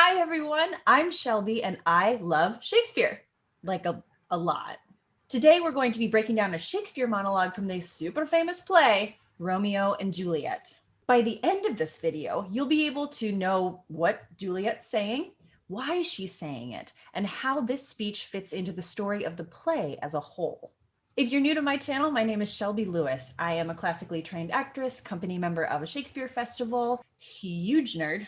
Hi, everyone. I'm Shelby, and I love Shakespeare, like a lot. Today, we're going to be breaking down a Shakespeare monologue from the super famous play, Romeo and Juliet. By the end of this video, you'll be able to know what Juliet's saying, why she's saying it, and how this speech fits into the story of the play as a whole. If you're new to my channel, my name is Shelby Lewis. I am a classically trained actress, company member of a Shakespeare festival, huge nerd,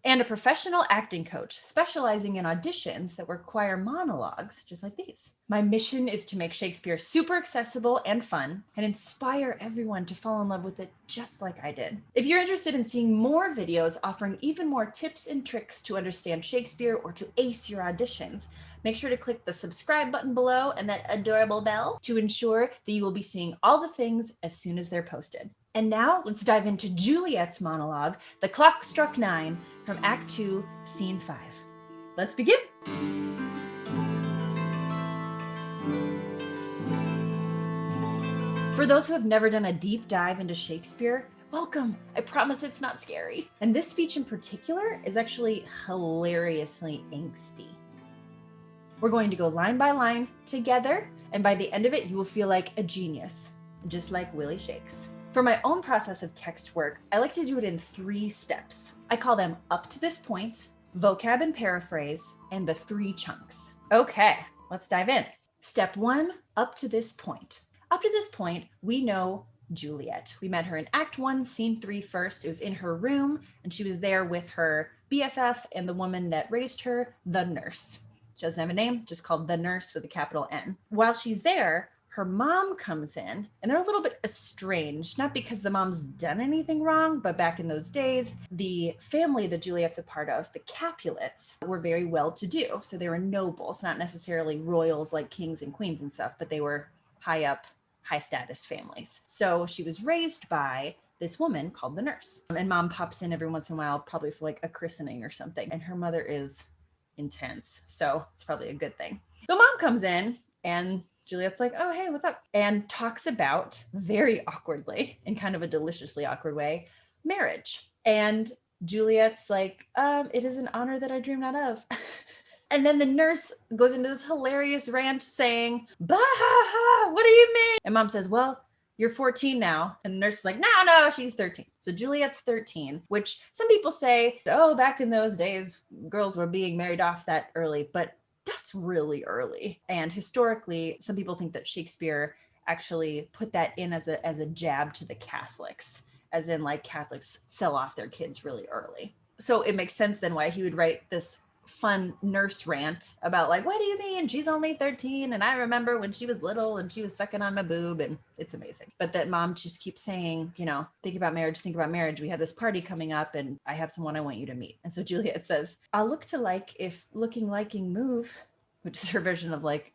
and a professional acting coach specializing in auditions that require monologues just like these. My mission is to make Shakespeare super accessible and fun and inspire everyone to fall in love with it just like I did. If you're interested in seeing more videos offering even more tips and tricks to understand Shakespeare or to ace your auditions, make sure to click the subscribe button below and that adorable bell to ensure that you will be seeing all the things as soon as they're posted. And now let's dive into Juliet's monologue, The Clock Struck 9, from Act 2, Scene 5. Let's begin. For those who have never done a deep dive into Shakespeare, welcome. I promise it's not scary. And this speech in particular is actually hilariously angsty. We're going to go line by line together, and by the end of it, you will feel like a genius, just like Willie Shakes. For my own process of text work, I like to do it in 3 steps. I call them up to this point, vocab and paraphrase, and the 3 chunks. Okay, let's dive in. Step 1, up to this point. Up to this point, we know Juliet. We met her in Act 1, Scene 3 first. It was in her room, and she was there with her BFF and the woman that raised her, the nurse. She doesn't have a name, just called the nurse with a capital N. While she's there, her mom comes in, and they're a little bit estranged, not because the mom's done anything wrong, but back in those days, the family that Juliet's a part of, the Capulets, were very well-to-do. So they were nobles, not necessarily royals like kings and queens and stuff, but they were high up, high-status families. So she was raised by this woman called the nurse. And mom pops in every once in a while, probably for like a christening or something. And her mother is intense, so it's probably a good thing. So mom comes in, and Juliet's like, oh, hey, what's up? And talks about, very awkwardly, in kind of a deliciously awkward way, marriage. And Juliet's like, it is an honor that I dream not of. And then the nurse goes into this hilarious rant saying, bah, ha, ha, what do you mean? And mom says, well, you're 14 now. And the nurse is like, no, she's 13. So Juliet's 13, which some people say, oh, back in those days, girls were being married off that early. But that's really early. And historically, some people think that Shakespeare actually put that in as a jab to the Catholics, as in like Catholics sell off their kids really early. So it makes sense then why he would write this fun nurse rant about like, what do you mean? She's only 13. And I remember when she was little and she was sucking on my boob, and it's amazing. But that mom just keeps saying, think about marriage, think about marriage. We have this party coming up and I have someone I want you to meet. And so Juliet says, I'll look to like if looking liking move, which is her version of like,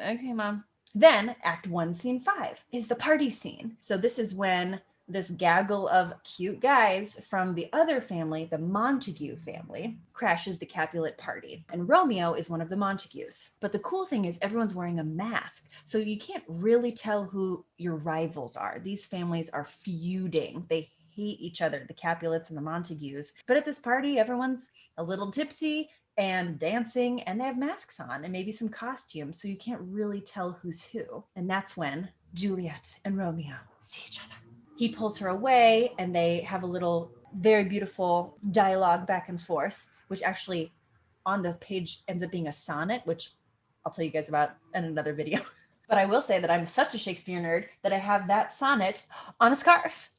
okay, mom. Then Act 1, Scene 5 is the party scene. So this is when this gaggle of cute guys from the other family, the Montague family, crashes the Capulet party. And Romeo is one of the Montagues. But the cool thing is everyone's wearing a mask. So you can't really tell who your rivals are. These families are feuding. They hate each other, the Capulets and the Montagues. But at this party, everyone's a little tipsy and dancing, and they have masks on and maybe some costumes. So you can't really tell who's who. And that's when Juliet and Romeo see each other. He pulls her away, and they have a little, very beautiful dialogue back and forth, which actually on the page ends up being a sonnet, which I'll tell you guys about in another video. But I will say that I'm such a Shakespeare nerd that I have that sonnet on a scarf.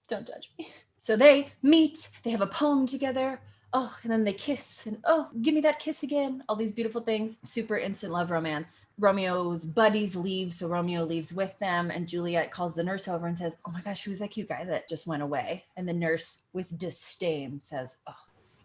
Don't judge me. So they meet, they have a poem together. Oh, and then they kiss, and oh, give me that kiss again. All these beautiful things. Super instant love romance. Romeo's buddies leave, so Romeo leaves with them, and Juliet calls the nurse over and says, oh my gosh, who's that cute guy that just went away? And the nurse, with disdain, says, oh,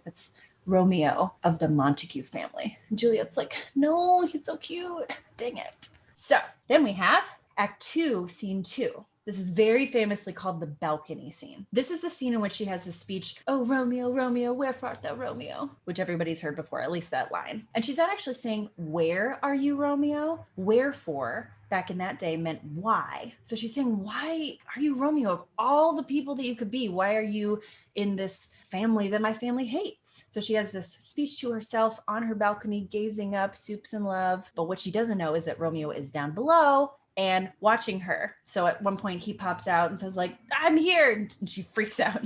that's Romeo of the Montague family. And Juliet's like, no, he's so cute. Dang it. So then we have Act 2, Scene 2. This is very famously called the balcony scene. This is the scene in which she has the speech, "Oh, Romeo, Romeo, wherefore art thou, Romeo?" which everybody's heard before, at least that line. And she's not actually saying, "Where are you, Romeo?" Wherefore, back in that day, meant why. So she's saying, why are you Romeo? Of all the people that you could be, why are you in this family that my family hates? So she has this speech to herself on her balcony, gazing up, soups and love. But what she doesn't know is that Romeo is down below and watching her. So at one point he pops out and says, like, "I'm here," and she freaks out.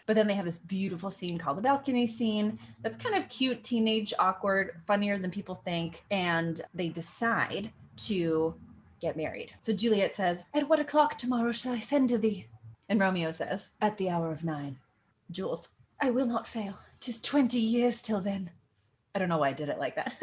But then they have this beautiful scene called the balcony scene that's kind of cute, teenage, awkward, funnier than people think. And they decide to get married. So Juliet says, "At what o'clock tomorrow shall I send to thee?" And Romeo says, "At the hour of 9. Jules, "I will not fail. 'Tis 20 years till then." I don't know why I did it like that.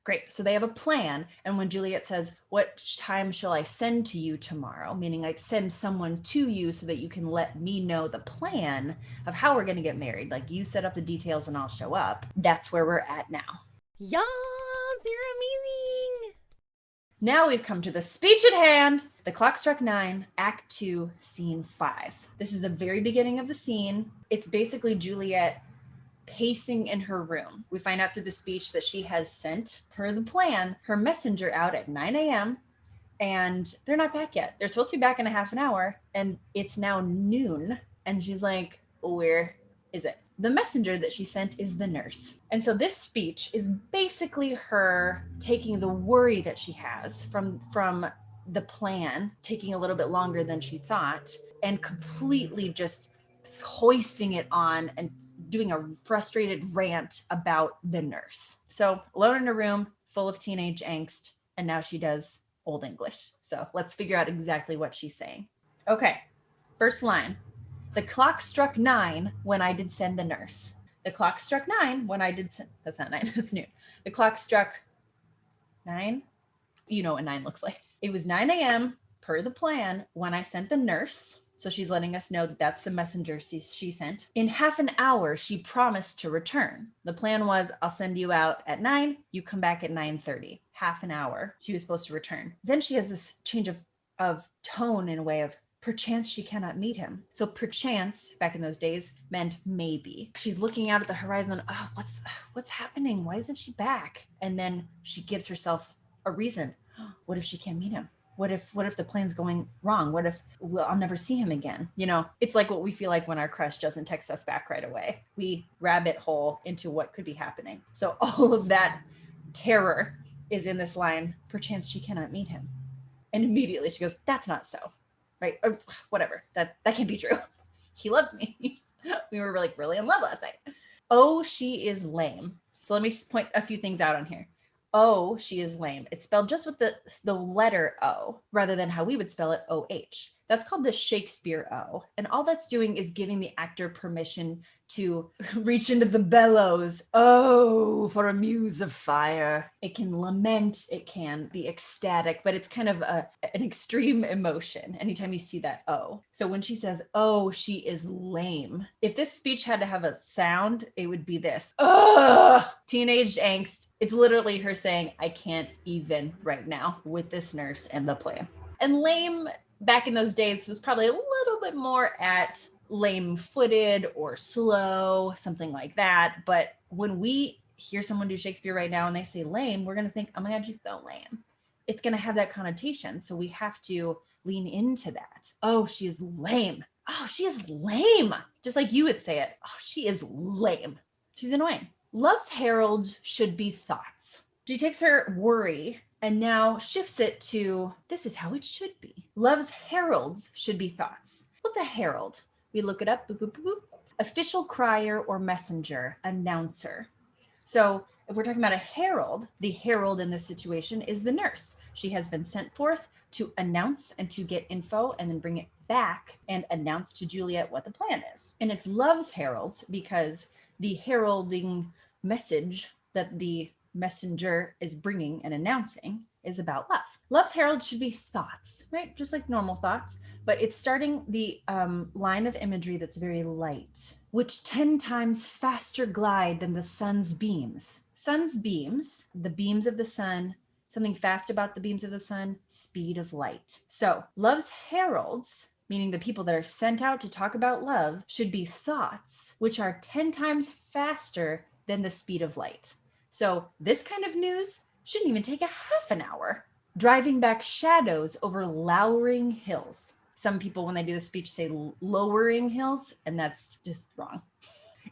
Great. So they have a plan. And when Juliet says, "What time shall I send to you tomorrow?" meaning like send someone to you so that you can let me know the plan of how we're going to get married. Like you set up the details and I'll show up. That's where we're at now. Y'all, you're amazing. Now we've come to the speech at hand. The clock struck 9, Act 2, Scene 5. This is the very beginning of the scene. It's basically Juliet pacing in her room. We find out through the speech that she has sent, per the plan, her messenger out at 9 a.m. and they're not back yet. They're supposed to be back in a half an hour and it's now noon. And she's like, "Where is it?" The messenger that she sent is the nurse. And so this speech is basically her taking the worry that she has from the plan, taking a little bit longer than she thought, and completely just hoisting it on and doing a frustrated rant about the nurse. So alone in a room full of teenage angst, and now she does Old English. So let's figure out exactly what she's saying. Okay, first line. "The clock struck 9 when I did send the nurse." The clock struck 9 when I did send, that's not 9, that's noon. The clock struck 9. You know what 9 looks like. It was 9 a.m. per the plan when I sent the nurse. So she's letting us know that that's the messenger she sent. "In half an hour, she promised to return. The plan was, I'll send you out at 9, you come back at 9:30. Half an hour, she was supposed to return." Then she has this change of tone in a way of, "Perchance she cannot meet him." So perchance, back in those days, meant maybe. She's looking out at the horizon. "Oh, what's happening? Why isn't she back?" And then she gives herself a reason. What if she can't meet him? What if the plan's going wrong? What if I'll never see him again? You know, it's like what we feel like when our crush doesn't text us back right away. We rabbit hole into what could be happening. So all of that terror is in this line, "Perchance she cannot meet him." And immediately she goes, "That's not so." Right? Or whatever. That can't be true. He loves me. We were really in love last night. "Oh, she is lame." So let me just point a few things out on here. "Oh, she is lame." It's spelled just with the letter O rather than how we would spell it, O-H. That's called the Shakespeare O. And all that's doing is giving the actor permission to reach into the bellows. Oh, for a muse of fire. It can lament, it can be ecstatic, but it's kind of an extreme emotion anytime you see that O. So when she says, "Oh, she is lame," if this speech had to have a sound, it would be this. Ugh! Teenage angst. It's literally her saying, "I can't even right now with this nurse and the plan." And lame back in those days was probably a little bit more at lame-footed or slow, something like that. But when we hear someone do Shakespeare right now and they say lame, we're going to think, "Oh my God, she's so lame." It's going to have that connotation. So we have to lean into that. "Oh, she is lame. Oh, she is lame." Just like you would say it. "Oh, she is lame. She's annoying." Love's heralds should be thoughts. She takes her worry and now shifts it to, this is how it should be. Love's heralds should be thoughts. What's a herald? We look it up. Boop, boop, boop, boop. Official crier or messenger, announcer. So if we're talking about a herald, the herald in this situation is the nurse. She has been sent forth to announce and to get info and then bring it back and announce to Juliet what the plan is. And it's love's herald because the heralding message that the messenger is bringing and announcing is about love. Love's herald should be thoughts, right? Just like normal thoughts, but it's starting the line of imagery that's very light, which 10 times faster glide than the sun's beams. Sun's beams, the beams of the sun, Something fast about the beams of the sun, speed of light. So love's heralds, meaning the people that are sent out to talk about love, should be thoughts, which are 10 times faster than the speed of light. So this kind of news shouldn't even take a half an hour. Driving back shadows over lowering hills. Some people, when they do the speech, say lowering hills, and that's just wrong.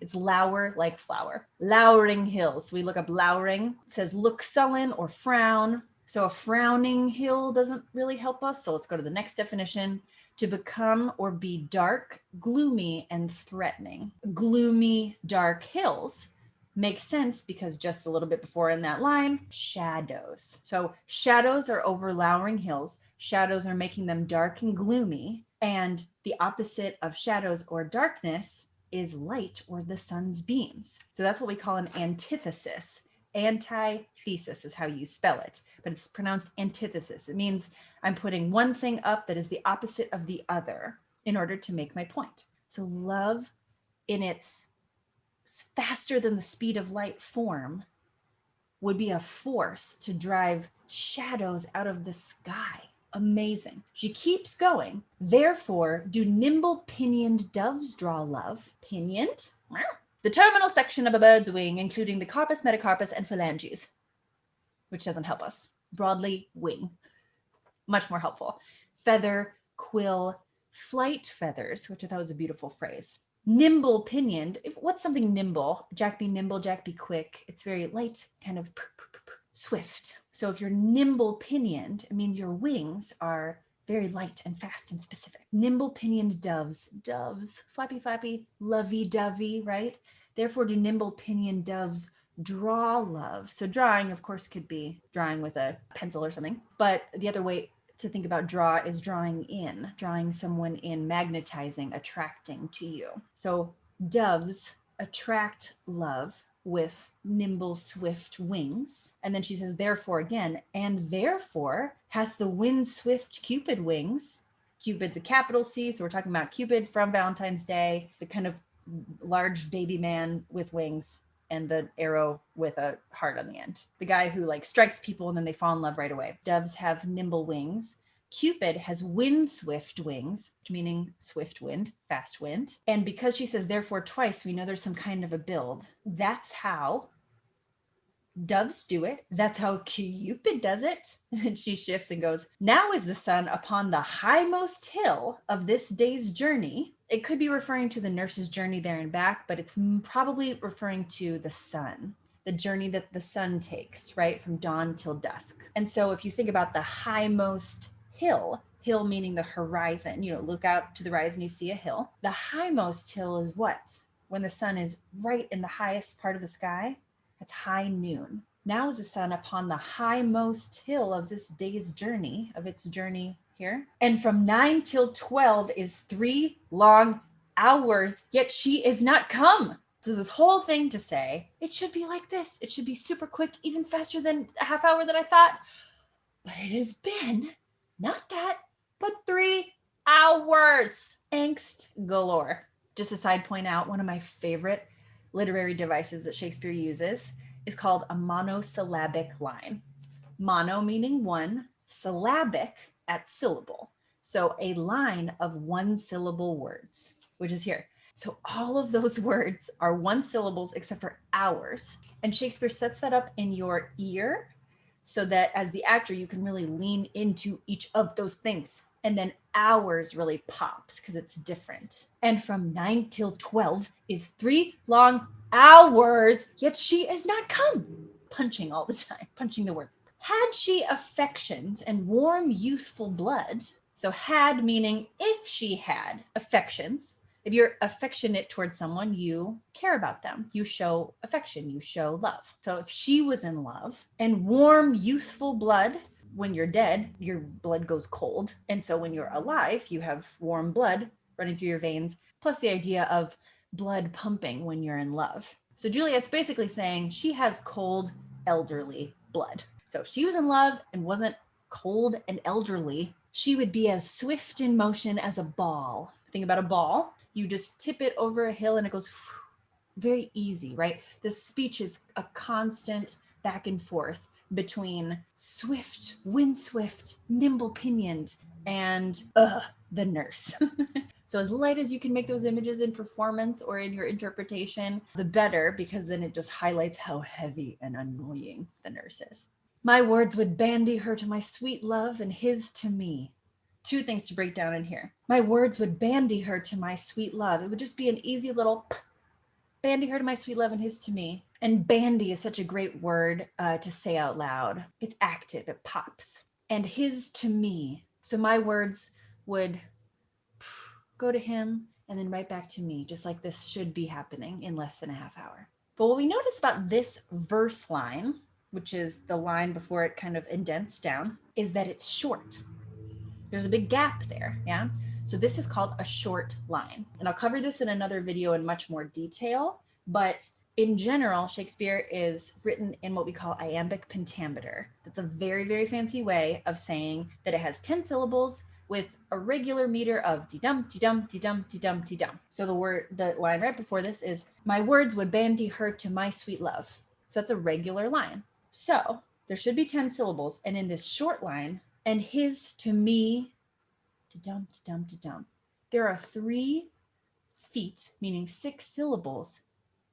It's lower like flower. Lowering hills. We look up lowering. It says look sullen or frown. So a frowning hill doesn't really help us. So let's go to the next definition. To become or be dark, gloomy, and threatening. Gloomy, dark hills makes sense because just a little bit before in that line, shadows. So shadows are over lowering hills. Shadows are making them dark and gloomy. And the opposite of shadows or darkness is light or the sun's beams. So that's what we call an antithesis. Antithesis is how you spell it, but it's pronounced antithesis. It means I'm putting one thing up that is the opposite of the other in order to make my point. So love in its faster than the speed of light form would be a force to drive shadows out of the sky. Amazing. She keeps going. Therefore, do nimble pinioned doves draw love? Pinioned? The terminal section of a bird's wing, including the carpus, metacarpus, and phalanges, which doesn't help us. Broadly, wing. Much more helpful. Feather, quill, flight feathers, which I thought was a beautiful phrase. Nimble pinioned. What's something nimble? Jack be nimble, Jack be quick. It's very light, kind of swift. So if you're nimble pinioned, it means your wings are very light and fast and specific. Nimble pinioned doves. Doves, flappy, flappy, lovey-dovey, right? Therefore, do nimble pinioned doves draw love? So drawing, of course, could be drawing with a pencil or something. But the other way to think about draw is drawing someone in, magnetizing, attracting to you. So doves attract love with nimble, swift wings. And then she says, therefore again, and therefore hath the wind swift Cupid wings. Cupid's a capital C, so we're talking about Cupid from Valentine's Day, the kind of large baby man with wings and the arrow with a heart on the end. The guy who like strikes people and then they fall in love right away. Doves have nimble wings. Cupid has wind swift wings, meaning swift wind, fast wind. And because she says therefore twice, we know there's some kind of a build. That's how doves do it. That's how Cupid does it. And she shifts and goes, now is the sun upon the highmost hill of this day's journey. It could be referring to the nurse's journey there and back, but it's probably referring to the sun, the journey that the sun takes, right? From dawn till dusk. And so if you think about the highmost hill meaning the horizon, look out to the horizon, you see a hill. The highmost hill is what? When the sun is right in the highest part of the sky, that's high noon. Now is the sun upon the highmost hill of this day's journey, of its journey here. And from 9 till 12 is 3 long hours, yet she is not come. So this whole thing to say, it should be like this. It should be super quick, even faster than a half hour that I thought. But it has been not that, but 3 hours. Angst galore. Just a side point out, one of my favorite literary devices that Shakespeare uses is called a monosyllabic line. Mono meaning one, syllabic at syllable. So a line of one syllable words, which is here. So all of those words are one syllables except for hours. And Shakespeare sets that up in your ear so that as the actor, you can really lean into each of those things. And then hours really pops because it's different. And from 9 till 12 is 3 long hours, yet she is not come. Punching all the time, punching the word. Had she affections and warm youthful blood, so had meaning if she had affections, if you're affectionate towards someone, you care about them. You show affection, you show love. So if she was in love and warm youthful blood, when you're dead, your blood goes cold. And so when you're alive, you have warm blood running through your veins, plus the idea of blood pumping when you're in love. So Juliet's basically saying she has cold, elderly blood. So if she was in love and wasn't cold and elderly, she would be as swift in motion as a ball. Think about a ball. You just tip it over a hill and it goes very easy, right? This speech is a constant back and forth between swift, windswift, nimble pinioned, and the nurse. So as light as you can make those images in performance or in your interpretation, the better, because then it just highlights how heavy and annoying the nurse is. My words would bandy her to my sweet love and his to me. Two things to break down in here. My words would bandy her to my sweet love. It would just be an easy little bandy her to my sweet love and his to me. And bandy is such a great word to say out loud. It's active, it pops. And his to me. So my words would go to him and then right back to me, just like this should be happening in less than a half hour. But what we notice about this verse line, which is the line before it kind of indents down, is that it's short. There's a big gap there, yeah? So this is called a short line. And I'll cover this in another video in much more detail, but in general, Shakespeare is written in what we call iambic pentameter. That's a very, very fancy way of saying that it has 10 syllables with a regular meter of de-dum, de-dum, de-dum, de-dum, de-dum. So the line right before this is, my words would bandy her to my sweet love. So that's a regular line. So there should be 10 syllables. And in this short line, and his to me, de-dum, de-dum, de-dum, there are 3 feet, meaning 6 syllables,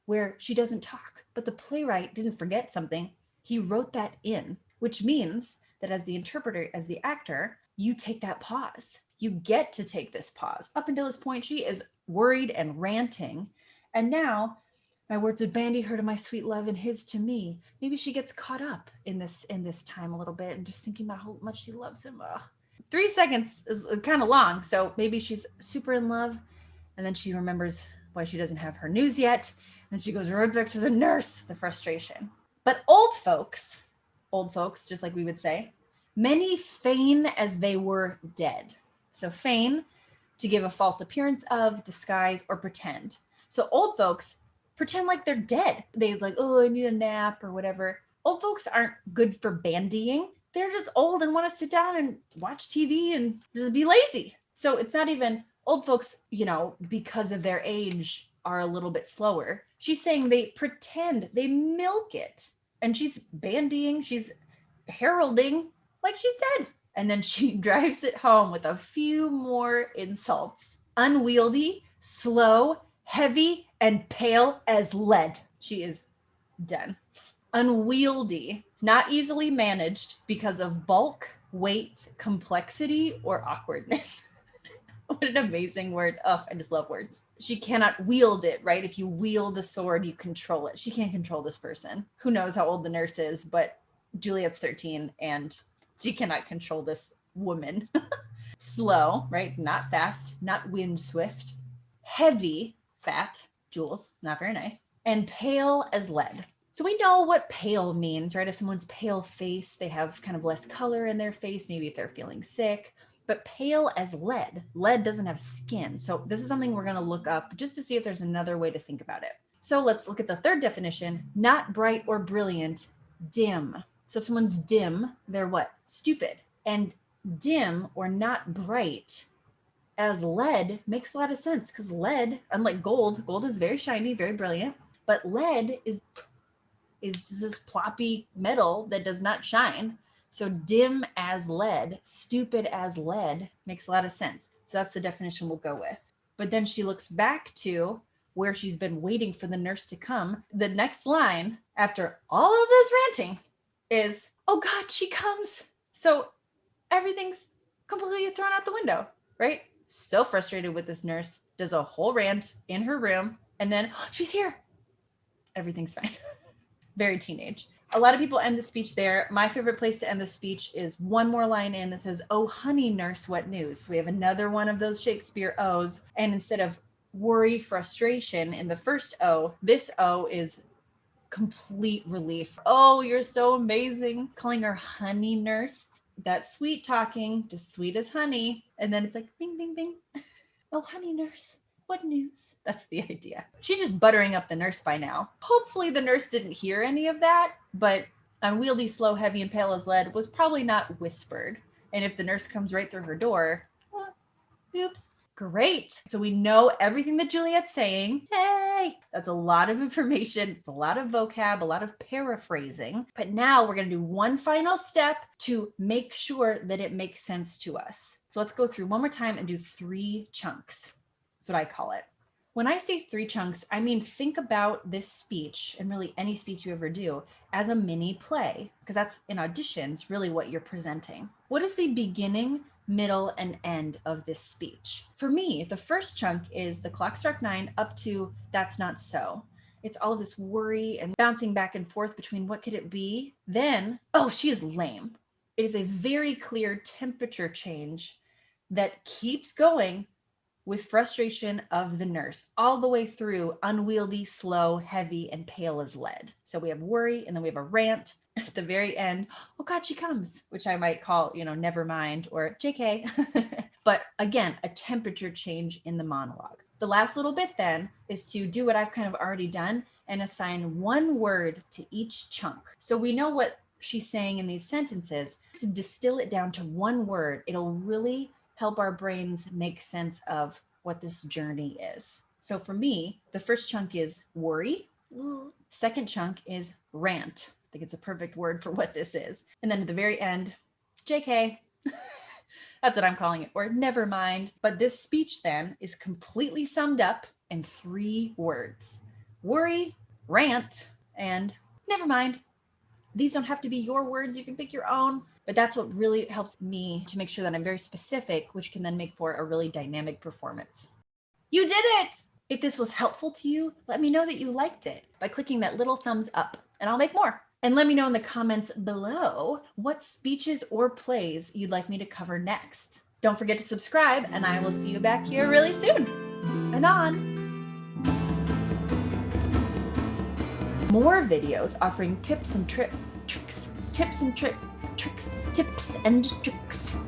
where she doesn't talk. But the playwright didn't forget something. He wrote that in, which means that as the interpreter, as the actor, you take that pause. You get to take this pause. Up until this point, she is worried and ranting. And now, my words would bandy her to my sweet love and his to me. Maybe she gets caught up in this time a little bit and just thinking about how much she loves him. Ugh. 3 seconds is kind of long. So maybe she's super in love. And then she remembers why she doesn't have her news yet. And she goes right back to the nurse, the frustration. But old folks, just like we would say, many feign as they were dead. So feign, to give a false appearance of, disguise, or pretend. So old folks pretend like they're dead. They like, oh, I need a nap or whatever. Old folks aren't good for bandying. They're just old and want to sit down and watch TV and just be lazy. So it's not even old folks, because of their age are a little bit slower. She's saying they pretend, they milk it. And she's bandying, she's heralding like she's dead. And then she drives it home with a few more insults. Unwieldy, slow, heavy, and pale as lead. She is done. Unwieldy, not easily managed because of bulk, weight, complexity, or awkwardness. What an amazing word. Oh, I just love words. She cannot wield it, right? If you wield a sword, you control it. She can't control this person. Who knows how old the nurse is, but Juliet's 13 and she cannot control this woman. Slow, right? Not fast, not wind swift. Heavy, fat, Jules, not very nice. And pale as lead. So we know what pale means, right? If someone's pale face, they have kind of less color in their face, maybe if they're feeling sick. But pale as lead. Lead doesn't have skin. So this is something we're going to look up just to see if there's another way to think about it. So let's look at the third definition. Not bright or brilliant, dim. So if someone's dim, they're what? Stupid. And dim or not bright as lead makes a lot of sense because lead, unlike gold is very shiny, very brilliant, but lead is just this ploppy metal that does not shine. So dim as lead, stupid as lead makes a lot of sense. So that's the definition we'll go with. But then she looks back to where she's been waiting for the nurse to come. The next line after all of this ranting is, oh God, she comes. So everything's completely thrown out the window, right? So frustrated with this nurse, does a whole rant in her room, and then she's here. Everything's fine. Very teenage. A lot of people end the speech there. My favorite place to end the speech is one more line in that says, oh, honey, nurse, what news? So we have another one of those Shakespeare O's. And instead of worry, frustration in the first O, this O is complete relief. Oh, you're so amazing. Calling her honey nurse. That sweet talking, just sweet as honey. And then it's like, bing, bing, bing. Oh, honey nurse. What news? That's the idea. She's just buttering up the nurse by now. Hopefully the nurse didn't hear any of that, but unwieldy, slow, heavy, and pale as lead was probably not whispered. And if the nurse comes right through her door, well, oops. Great. So we know everything that Juliet's saying. Hey, that's a lot of information. It's a lot of vocab, a lot of paraphrasing. But now we're going to do one final step to make sure that it makes sense to us. So let's go through one more time and do 3 chunks. That's what I call it. When I say 3 chunks, I mean, think about this speech, and really any speech you ever do, as a mini play, because that's in auditions really what you're presenting. What is the beginning, middle, and end of this speech? For me, the first chunk is the clock struck 9 up to that's not so. It's all of this worry and bouncing back and forth between what could it be? Then, oh, she is lame. It is a very clear temperature change that keeps going with frustration of the nurse all the way through unwieldy, slow, heavy, and pale as lead. So we have worry, and then we have a rant at the very end. Oh God, she comes, which I might call, never mind, or JK. But again, a temperature change in the monologue. The last little bit then is to do what I've kind of already done and assign 1 word to each chunk. So we know what she's saying in these sentences. To distill it down to 1 word, it'll really help our brains make sense of what this journey is. So for me, the first chunk is worry. Second chunk is rant. I think it's a perfect word for what this is. And then at the very end, JK. That's what I'm calling it, or never mind. But this speech then is completely summed up in 3 words: worry, rant, and never mind. These don't have to be your words. You can pick your own. But that's what really helps me to make sure that I'm very specific, which can then make for a really dynamic performance. You did it! If this was helpful to you, let me know that you liked it by clicking that little thumbs up, and I'll make more. And let me know in the comments below what speeches or plays you'd like me to cover next. Don't forget to subscribe, and I will see you back here really soon. Anon! More videos offering tips and tricks.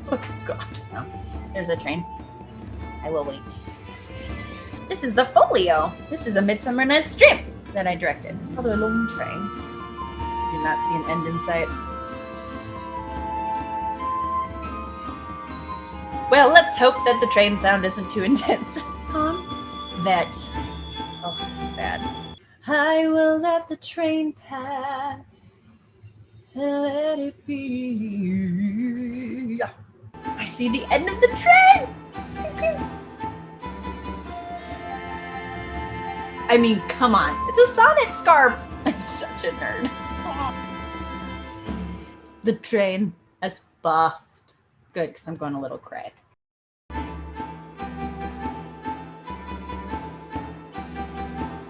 Oh God, no. There's a train. I will wait. This is the folio. This is a Midsummer Night's Dream that I directed. Another long train. Do not see an end in sight. Well, let's hope that the train sound isn't too intense. Oh, this is bad. I will let the train pass. Let it be. I see the end of the train. I mean, come on. It's a sonnet scarf. I'm such a nerd. The train has bust. Good, because I'm going a little cray.